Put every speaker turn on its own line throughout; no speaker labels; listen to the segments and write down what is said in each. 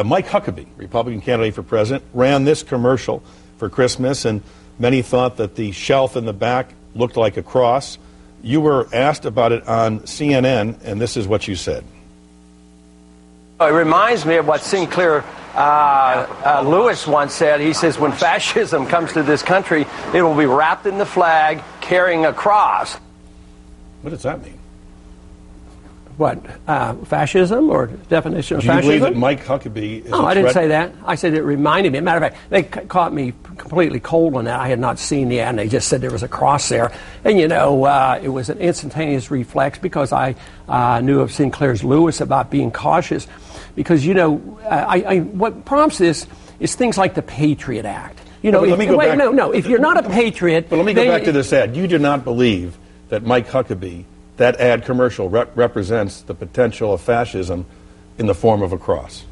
Mike Huckabee, Republican candidate for president, ran this commercial for Christmas, and many thought that the shelf in the back looked like a cross. You were asked about it on CNN, and this is what you said.
It reminds me of what Sinclair Lewis once said. He says, when fascism comes to this country, it will be wrapped in the flag, carrying a cross.
What does that mean?
What, fascism or definition of
fascism? Do you believe that
fascism?
Mike Huckabee is
No, I didn't say that. I said it reminded me. Matter of fact, they caught me completely cold on that. I had not seen the ad, and they just said there was a cross there. And, you know, it was an instantaneous reflex because I knew of Sinclair Lewis about being cautious. Because, you know, what prompts this is things like the PATRIOT Act. You know, if you're not a patriot...
But let me go back to this ad. You do not believe that Mike Huckabee, that ad commercial, represents the potential of fascism in the form of a cross?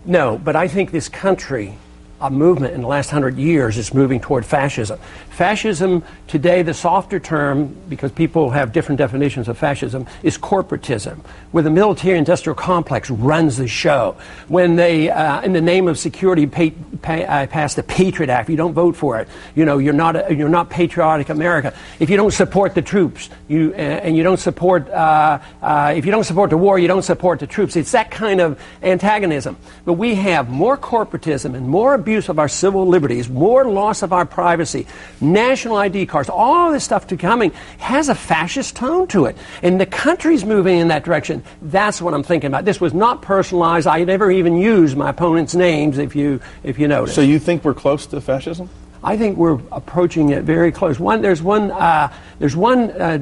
No, but I think this country, a movement in the last 100 years, is moving toward fascism. Fascism today, the softer term, because people have different definitions of fascism, is corporatism, where the military-industrial complex runs the show. When they, in the name of security, pass the PATRIOT Act, if you don't vote for it, you know, you're not patriotic America. If you don't support the troops, and you don't support, if you don't support the war, you don't support the troops. It's that kind of antagonism. But we have more corporatism and more abuse of our civil liberties, more loss of our privacy, national ID cards, all this stuff coming has a fascist tone to it. And the country's moving in that direction. That's what I'm thinking about. This was not personalized. I never even used my opponent's names, if you notice.
So you think we're close to fascism?
I think we're approaching it very close. There's one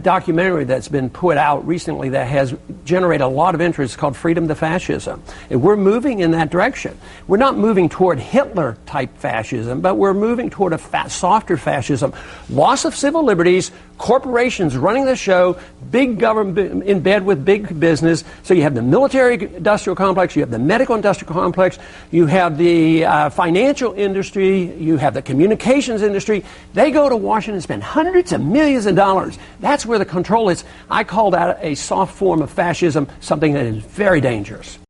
documentary that's been put out recently that has generated a lot of interest called Freedom to Fascism. And we're moving in that direction. We're not moving toward Hitler-type fascism, but we're moving toward a softer fascism. Loss of civil liberties, corporations running the show, big government in bed with big business. So you have the military-industrial complex, you have the medical-industrial complex, you have the financial industry, you have the communications industry. They go to Washington and spend hundreds of millions of dollars. That's where the control is. I call that a soft form of fascism, something that is very dangerous.